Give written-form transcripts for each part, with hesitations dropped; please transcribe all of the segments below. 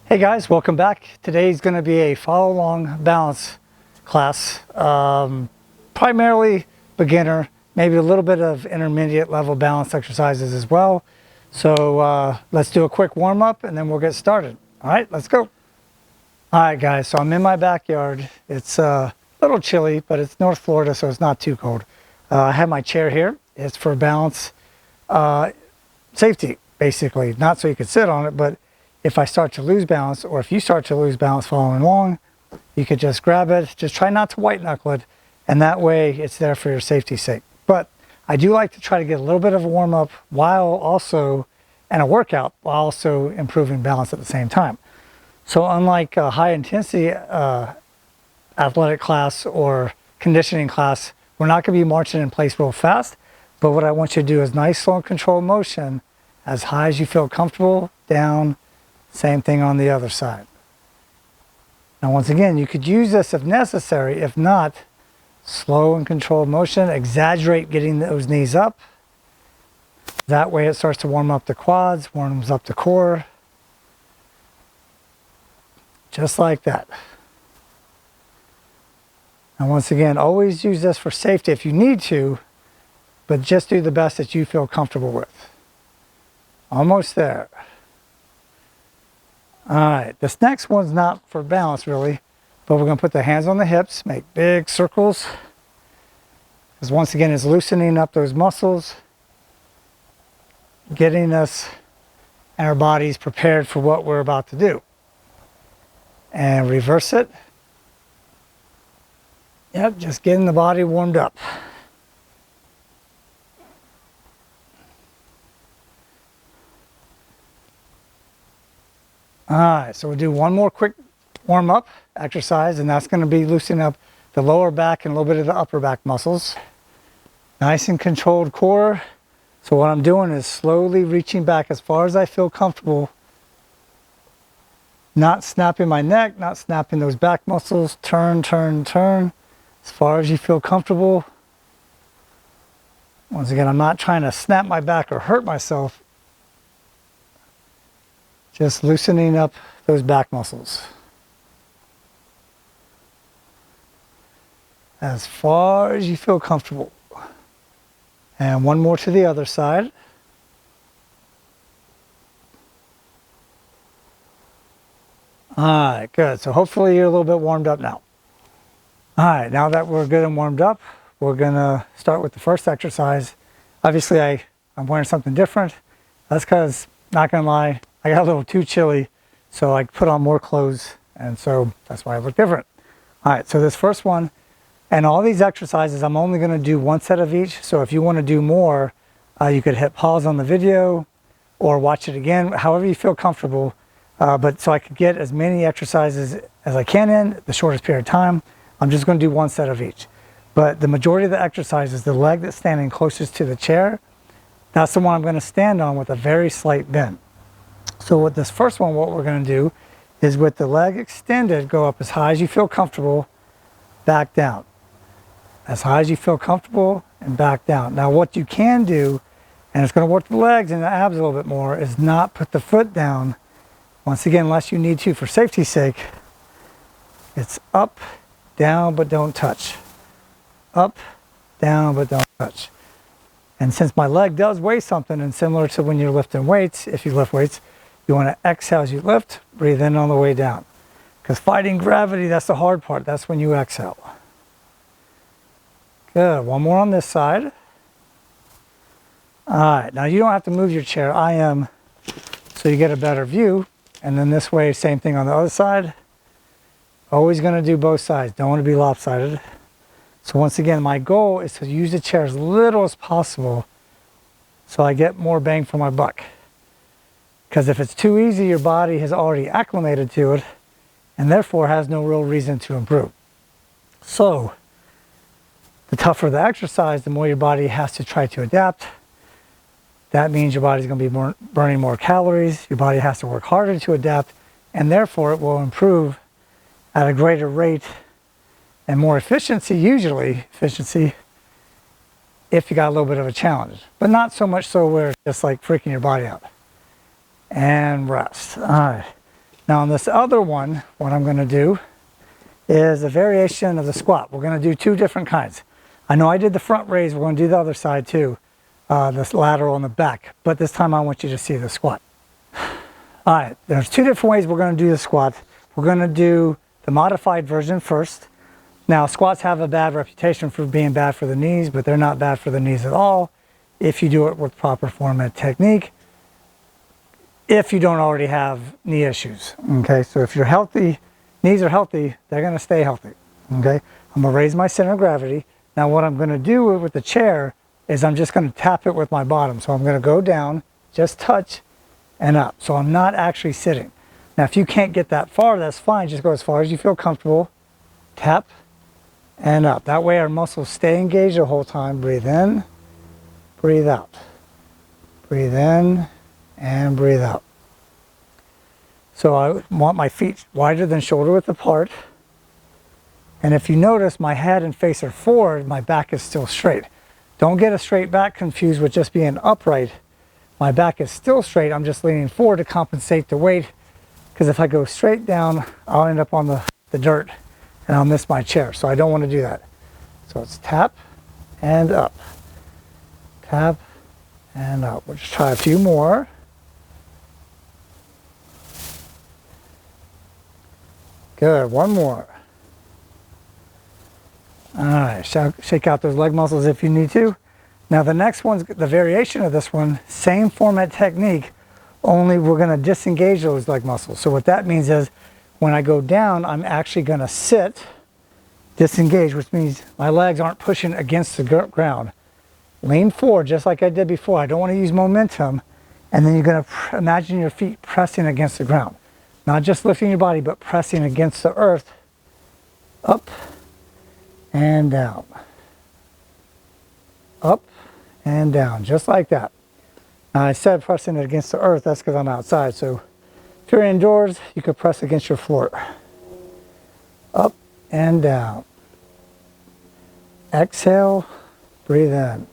Hey guys, welcome back. Today's going to be a follow-along balance class, primarily beginner, maybe a little bit of intermediate level balance exercises as well. So let's do a quick warm-up and then we'll get started. All right, let's go. All right guys, so I'm in my backyard. It's a little chilly, but it's North Florida, so it's not too cold. I have my chair here. It's for balance safety, basically. Not so you could sit on it, but if I start to lose balance, or if you start to lose balance following along, you could just grab it. Just try not to white knuckle it, and that way it's there for your safety's sake. But I do like to try to get a little bit of a warm up while also, and a workout, while also improving balance at the same time. So unlike a high intensity athletic class or conditioning class, we're not going to be marching in place real fast. But what I want you to do is nice, slow, and controlled motion as high as you feel comfortable, down. Same thing on the other side. Now once again, you could use this if necessary. If not, slow and controlled motion. Exaggerate getting those knees up. That way it starts to warm up the quads, warms up the core. Just like that. And once again, always use this for safety if you need to, but just do the best that you feel comfortable with. Almost there. All right, this next one's not for balance really, but we're going to put the hands on the hips, make big circles. Because once again, it's loosening up those muscles, getting us and our bodies prepared for what we're about to do. And reverse it. Yep, just getting the body warmed up. All right, so we'll do one more quick warm-up exercise, and that's going to be loosening up the lower back and a little bit of the upper back muscles. Nice and controlled core. So what I'm doing is slowly reaching back as far as I feel comfortable. Not snapping my neck, not snapping those back muscles. Turn, turn, turn. As far as you feel comfortable. Once again, I'm not trying to snap my back or hurt myself. Just loosening up those back muscles. As far as you feel comfortable. And one more to the other side. All right, good. So hopefully you're a little bit warmed up now. All right, now that we're good and warmed up, we're gonna start with the first exercise. Obviously I'm wearing something different. That's because, not gonna lie, I got a little too chilly, so I put on more clothes, and so that's why I look different. All right, so this first one, and all these exercises, I'm only gonna do one set of each, so if you wanna do more, you could hit pause on the video or watch it again, however you feel comfortable, but so I could get as many exercises as I can in the shortest period of time, I'm just gonna do one set of each. But the majority of the exercises, the leg that's standing closest to the chair, that's the one I'm gonna stand on with a very slight bend. So with this first one, what we're going to do is with the leg extended, go up as high as you feel comfortable, back down. As high as you feel comfortable and back down. Now what you can do, and it's going to work the legs and the abs a little bit more, is not put the foot down. Once again, unless you need to for safety's sake, it's up, down, but don't touch. Up, down, but don't touch. And since my leg does weigh something, and similar to when you're lifting weights, if you lift weights, you want to exhale as you lift, breathe in on the way down. Because fighting gravity, that's the hard part. That's when you exhale. Good, one more on this side. All right, now you don't have to move your chair. I am, so you get a better view. And then this way, same thing on the other side. Always going to do both sides. Don't want to be lopsided. So once again, my goal is to use the chair as little as possible so I get more bang for my buck. Because if it's too easy, your body has already acclimated to it and therefore has no real reason to improve. So the tougher the exercise, the more your body has to try to adapt. That means your body's going to be burning more calories. Your body has to work harder to adapt, and therefore it will improve at a greater rate and more efficiency, usually efficiency, if you got a little bit of a challenge. But not so much so where it's just like freaking your body out. And rest. All right. Now on this other one, what I'm going to do is a variation of the squat. We're going to do two different kinds. I know I did the front raise, we're going to do the other side too, this lateral in the back, but this time I want you to see the squat. All right, there's two different ways we're going to do the squat. We're going to do the modified version first. Now squats have a bad reputation for being bad for the knees, but they're not bad for the knees at all if you do it with proper form and technique, if you don't already have knee issues. Okay, so if you're healthy, knees are healthy, they're going to stay healthy. Okay, I'm going to raise my center of gravity. Now what I'm going to do with the chair is I'm just going to tap it with my bottom. So I'm going to go down, just touch, and up. So I'm not actually sitting. Now if you can't get that far, that's fine. Just go as far as you feel comfortable. Tap and up. That way our muscles stay engaged the whole time. Breathe in, breathe out. Breathe in and breathe out. So I want my feet wider than shoulder width apart. And if you notice, my head and face are forward, my back is still straight. Don't get a straight back confused with just being upright. My back is still straight, I'm just leaning forward to compensate the weight, because if I go straight down, I'll end up on the dirt and I'll miss my chair. So I don't want to do that. So it's tap and up. Tap and up. We'll just try a few more. Good, one more. All right, shake out those leg muscles if you need to. Now the next one's the variation of this one, same format technique, only we're going to disengage those leg muscles. So what that means is when I go down, I'm actually going to sit, disengage, which means my legs aren't pushing against the ground. Lean forward just like I did before. I don't want to use momentum. And then you're going to imagine your feet pressing against the ground. Not just lifting your body, but pressing against the earth. Up and down. Up and down, just like that. Now I said pressing it against the earth, that's because I'm outside. So if you're indoors, you could press against your floor. Up and down. Exhale, breathe in.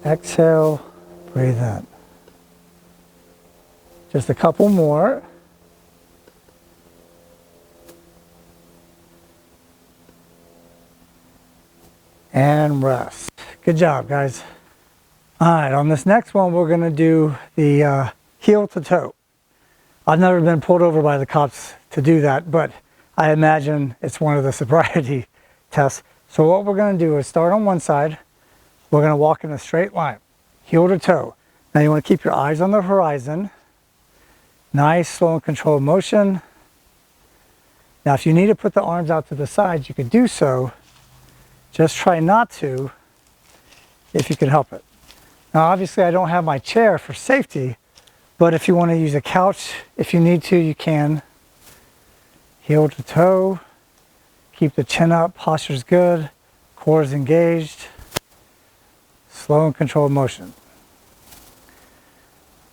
Exhale, breathe in. Just a couple more. And rest. Good job, guys. All right, on this next one, we're going to do the heel to toe. I've never been pulled over by the cops to do that, but I imagine it's one of the sobriety tests. So what we're going to do is start on one side. We're going to walk in a straight line, heel to toe. Now you want to keep your eyes on the horizon. Nice, slow and controlled motion. Now if you need to put the arms out to the sides, you could do so. Just try not to if you can help it. Now obviously I don't have my chair for safety, but if you want to use a couch, if you need to, you can. Heel to toe. Keep the chin up, posture's good, core is engaged. Slow and controlled motion.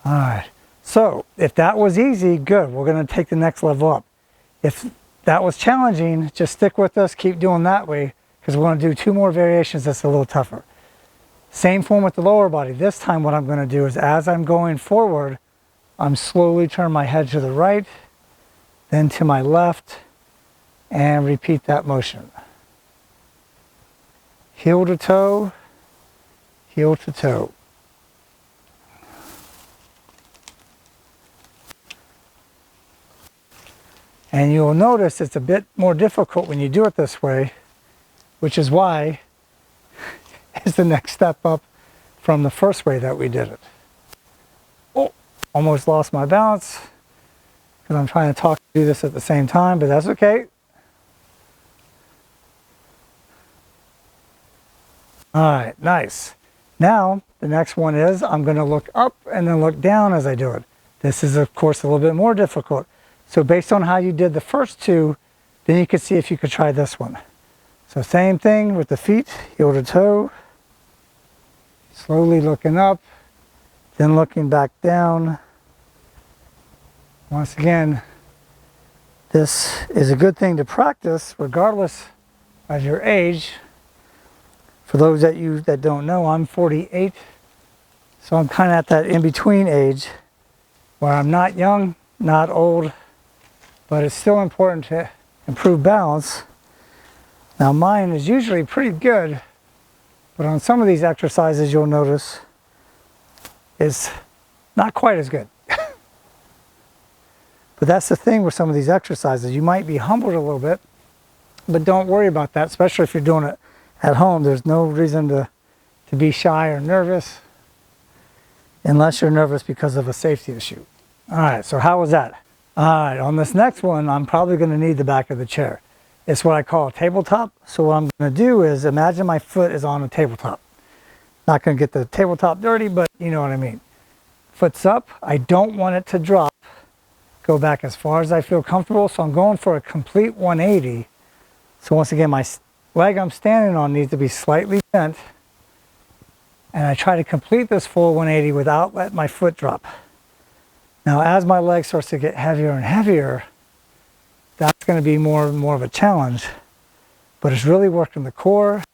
All right, so if that was easy, good. We're going to take the next level up. If that was challenging, just stick with us, keep doing that way, because we're going to do two more variations that's a little tougher. Same form with the lower body. This time what I'm going to do is as I'm going forward, I'm slowly turning my head to the right, then to my left, and repeat that motion. Heel to toe, heel to toe. And you'll notice it's a bit more difficult when you do it this way, which is why it's the next step up from the first way that we did it. Oh, almost lost my balance because I'm trying to talk and do this at the same time, but that's okay. All right, nice. Now, the next one is I'm going to look up and then look down as I do it. This is, of course, a little bit more difficult. So based on how you did the first two, then you can see if you could try this one. So same thing with the feet, heel to toe. Slowly looking up, then looking back down. Once again, this is a good thing to practice regardless of your age. For those that don't know, I'm 48, so I'm kind of at that in-between age where I'm not young, not old, but it's still important to improve balance. Now mine is usually pretty good, but on some of these exercises you'll notice it's not quite as good. But that's the thing with some of these exercises. You might be humbled a little bit, but don't worry about that, especially if you're doing it at home. There's no reason to be shy or nervous, unless you're nervous because of a safety issue. All right, so how was that? All right, on this next one, I'm probably gonna need the back of the chair. It's what I call a tabletop. So what I'm gonna do is imagine my foot is on a tabletop. Not gonna get the tabletop dirty, but you know what I mean. Foot's up, I don't want it to drop. Go back as far as I feel comfortable. So I'm going for a complete 180. So once again, my leg I'm standing on needs to be slightly bent. And I try to complete this full 180 without letting my foot drop. Now, as my leg starts to get heavier and heavier, that's going to be more and more of a challenge. But it's really working the core.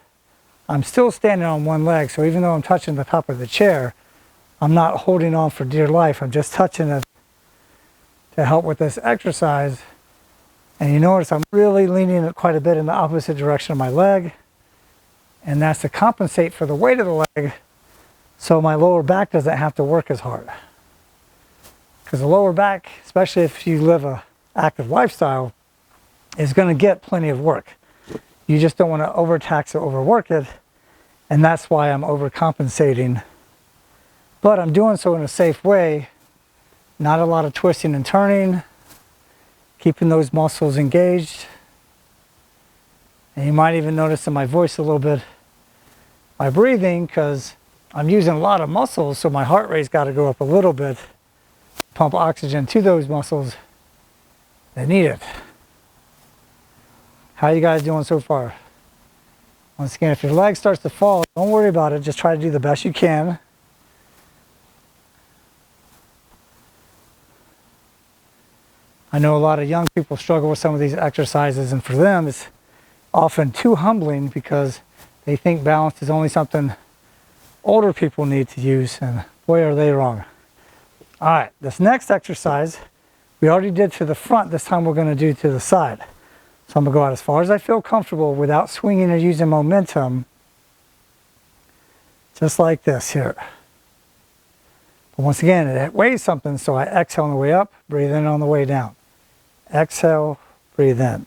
I'm still standing on one leg, so even though I'm touching the top of the chair, I'm not holding on for dear life. I'm just touching it to help with this exercise. And you notice I'm really leaning it quite a bit in the opposite direction of my leg. And that's to compensate for the weight of the leg, so my lower back doesn't have to work as hard. Because the lower back, especially if you live an active lifestyle, is going to get plenty of work. You just don't want to overtax or overwork it, and that's why I'm overcompensating. But I'm doing so in a safe way, not a lot of twisting and turning, keeping those muscles engaged. And you might even notice in my voice a little bit, my breathing, because I'm using a lot of muscles, so my heart rate's got to go up a little bit, pump oxygen to those muscles that need it. How you guys doing so far? Once again, if your leg starts to fall, don't worry about it. Just try to do the best you can. I know a lot of young people struggle with some of these exercises, and for them it's often too humbling because they think balance is only something older people need to use, and boy are they wrong. All right, this next exercise we already did to the front. This time we're going to do to the side. So I'm going to go out as far as I feel comfortable without swinging or using momentum, just like this here. But once again, it weighs something, so I exhale on the way up, breathe in on the way down. Exhale, breathe in.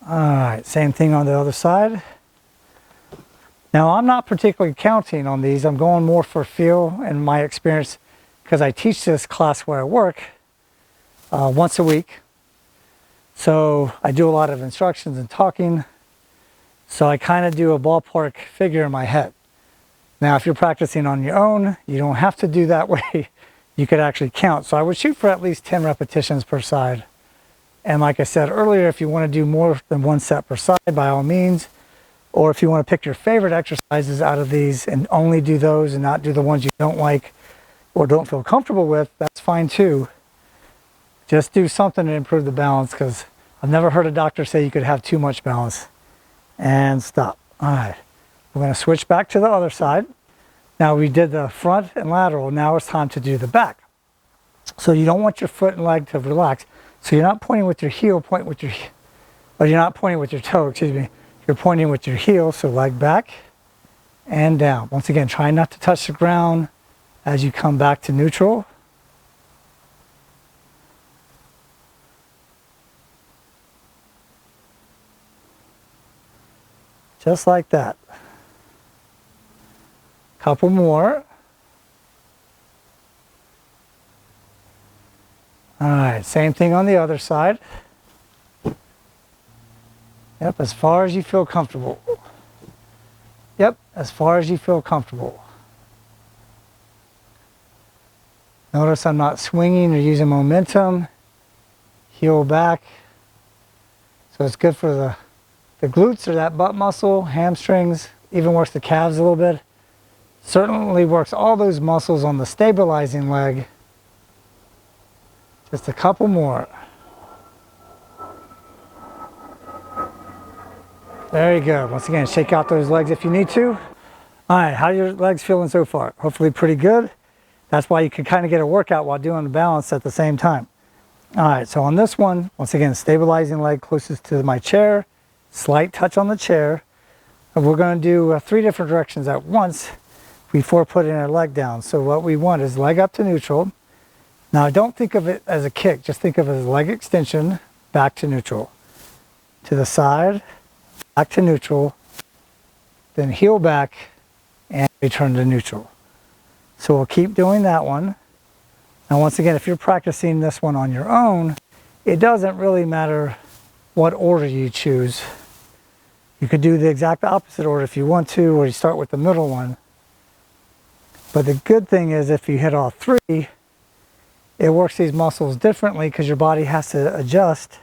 All right, same thing on the other side. Now, I'm not particularly counting on these. I'm going more for feel and my experience, because I teach this class where I work once a week. So I do a lot of instructions and talking. So I kind of do a ballpark figure in my head. Now, if you're practicing on your own, you don't have to do that way. You could actually count. So I would shoot for at least 10 repetitions per side. And like I said earlier, if you want to do more than one set per side, by all means. Or if you want to pick your favorite exercises out of these and only do those and not do the ones you don't like or don't feel comfortable with, that's fine too. Just do something to improve the balance, because I've never heard a doctor say you could have too much balance. And stop. All right. We're going to switch back to the other side. Now we did the front and lateral. Now it's time to do the back. So you don't want your foot and leg to relax. So you're not pointing with your heel, or you're not pointing with your toe, excuse me. You're pointing with your heel, so leg back and down. Once again, try not to touch the ground as you come back to neutral. Just like that. Couple more. All right, same thing on the other side. Yep, as far as you feel comfortable. Yep, as far as you feel comfortable. Notice I'm not swinging or using momentum. Heel back. So it's good for the glutes or that butt muscle, hamstrings, even works the calves a little bit. Certainly works all those muscles on the stabilizing leg. Just a couple more. Very good. Once again, shake out those legs if you need to. All right, how are your legs feeling so far? Hopefully pretty good. That's why you can kind of get a workout while doing the balance at the same time. All right, so on this one, once again, stabilizing leg closest to my chair, slight touch on the chair. And we're going to do 3 different directions at once before putting our leg down. So what we want is leg up to neutral. Now don't think of it as a kick, just think of it as leg extension, back to neutral. To the side, back to neutral, then heel back, and return to neutral. So we'll keep doing that one. Now once again, if you're practicing this one on your own, it doesn't really matter what order you choose. You could do the exact opposite order if you want to, or you start with the middle one. But the good thing is if you hit all 3, it works these muscles differently because your body has to adjust.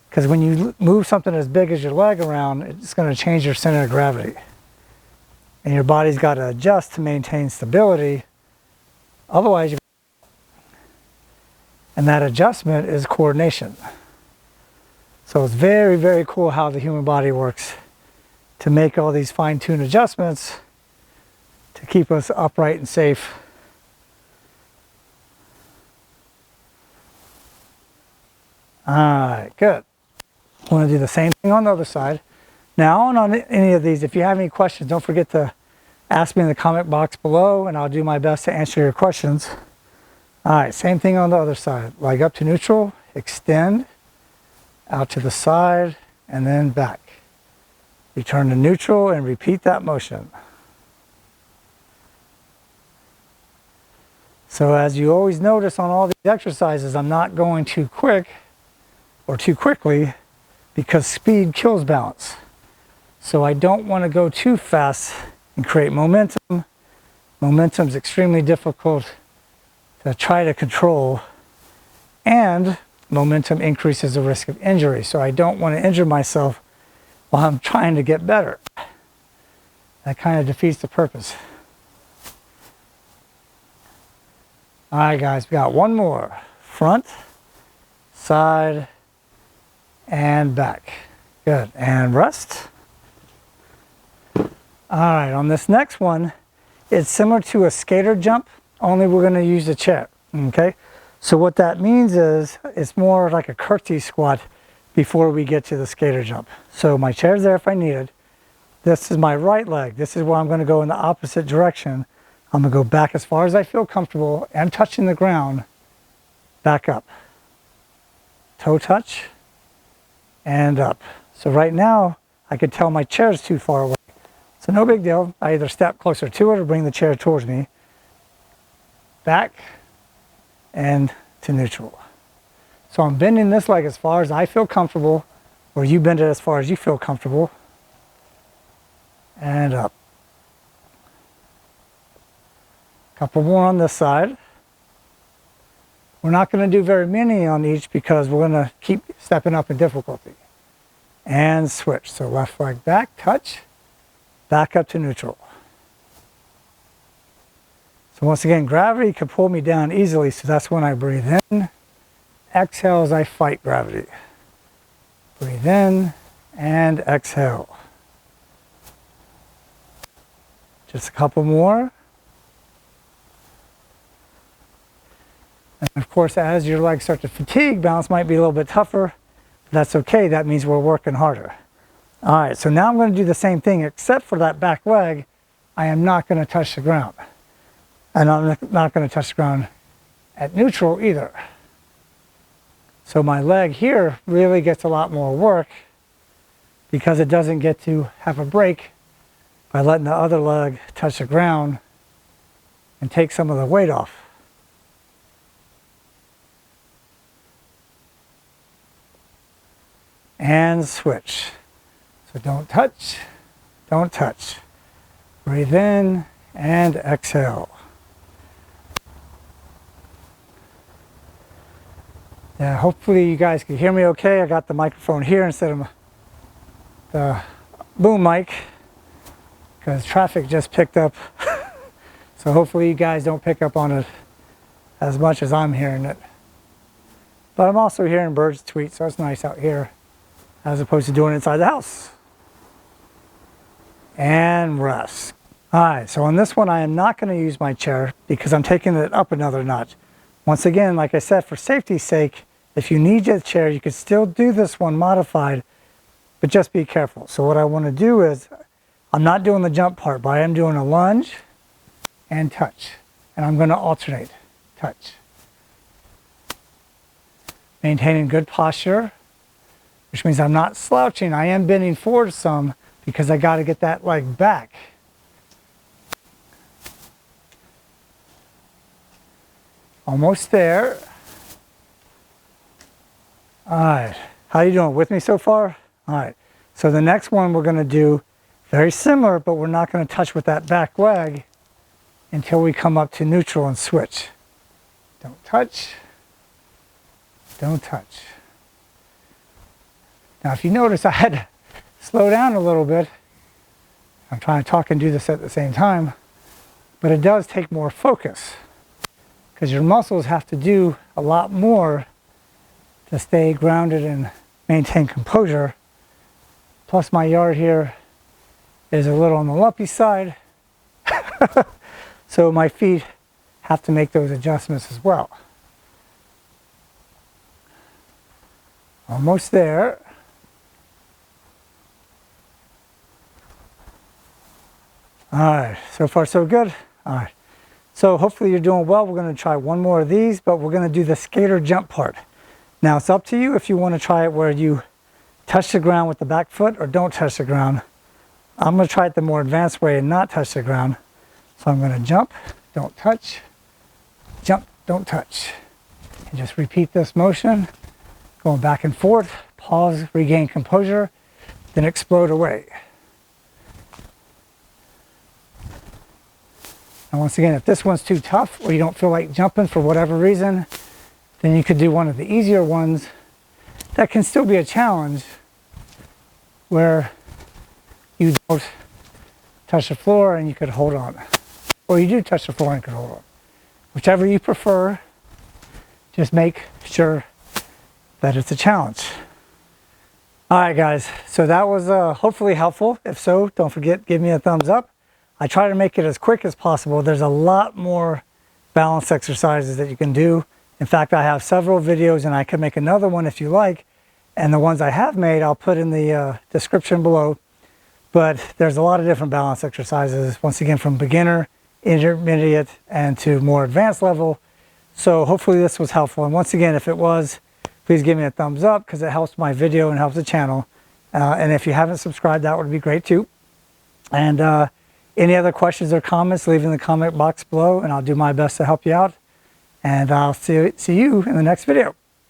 Because when you move something as big as your leg around, it's going to change your center of gravity. And your body's got to adjust to maintain stability. Otherwise, and that adjustment is coordination. So it's very, very cool how the human body works to make all these fine-tuned adjustments to keep us upright and safe. All right, good. I want to do the same thing on the other side. Now, on any of these, if you have any questions, don't forget to ask me in the comment box below, and I'll do my best to answer your questions. All right, same thing on the other side. Leg up to neutral, extend, out to the side, and then back. Return to neutral and repeat that motion. So as you always notice on all these exercises, I'm not going too quick or too quickly because speed kills balance. So I don't want to go too fast and create momentum. Momentum is extremely difficult to try to control, and momentum increases the risk of injury. So I don't want to injure myself while I'm trying to get better. That kind of defeats the purpose. All right, guys, we got one more. Front, side, and back. Good, and rest. All right, on this next one, it's similar to a skater jump, only we're going to use the chair, okay? So what that means is it's more like a curtsy squat before we get to the skater jump. So my chair's there if I need it. This is my right leg. This is where I'm going to go in the opposite direction. I'm going to go back as far as I feel comfortable and touching the ground, back up. Toe touch, and up. So right now, I could tell my chair's too far away. So no big deal. I either step closer to it or bring the chair towards me. Back and to neutral. So I'm bending this leg as far as I feel comfortable, or you bend it as far as you feel comfortable. And up. Couple more on this side. We're not going to do very many on each because we're going to keep stepping up in difficulty. And switch. So left leg back, touch, back up to neutral. So once again, gravity can pull me down easily, so that's when I breathe in. Exhale as I fight gravity. Breathe in and exhale. Just a couple more. And of course, as your legs start to fatigue, balance might be a little bit tougher. But that's okay, that means we're working harder. All right, so now I'm going to do the same thing, except for that back leg, I am not going to touch the ground. And I'm not going to touch the ground at neutral either. So my leg here really gets a lot more work because it doesn't get to have a break by letting the other leg touch the ground and take some of the weight off. And switch. So don't touch, don't touch. Breathe in and exhale. Yeah, hopefully you guys can hear me okay. I got the microphone here instead of the boom mic because traffic just picked up. So hopefully you guys don't pick up on it as much as I'm hearing it. But I'm also hearing birds tweet, so it's nice out here as opposed to doing it inside the house. And rest. All right, so on this one, I am not going to use my chair because I'm taking it up another notch. Once again, like I said, for safety's sake, if you need your chair, you could still do this one modified, but just be careful. So what I want to do is, I'm not doing the jump part, but I am doing a lunge and touch. And I'm going to alternate, touch. Maintaining good posture, which means I'm not slouching. I am bending forward some because I got to get that leg back. Almost there. All right, how you doing with me so far? All right, so the next one we're gonna do very similar, but we're not gonna touch with that back leg until we come up to neutral and switch. Don't touch, don't touch. Now if you notice, I had to slow down a little bit. I'm trying to talk and do this at the same time, but it does take more focus because your muscles have to do a lot more to stay grounded and maintain composure. Plus my yard here is a little on the lumpy side. So my feet have to make those adjustments as well. Almost there. All right, so far so good. All right, so hopefully you're doing well. We're gonna try one more of these, but we're gonna do the skater jump part. Now it's up to you if you want to try it where you touch the ground with the back foot or don't touch the ground. I'm going to try it the more advanced way and not touch the ground. So I'm going to jump, don't touch, jump, don't touch. And just repeat this motion, going back and forth, pause, regain composure, then explode away. And once again, if this one's too tough or you don't feel like jumping for whatever reason, then you could do one of the easier ones that can still be a challenge where you don't touch the floor and you could hold on. Or you do touch the floor and you could hold on. Whichever you prefer, just make sure that it's a challenge. All right, guys, so that was hopefully helpful. If so, don't forget, give me a thumbs up. I try to make it as quick as possible. There's a lot more balance exercises that you can do. In fact, I have several videos and I can make another one if you like. And the ones I have made, I'll put in the description below. But there's a lot of different balance exercises, once again, from beginner, intermediate, and to more advanced level. So hopefully this was helpful. And once again, if it was, please give me a thumbs up because it helps my video and helps the channel. And if you haven't subscribed, that would be great too. And any other questions or comments, leave in the comment box below and I'll do my best to help you out. And I'll see you in the next video.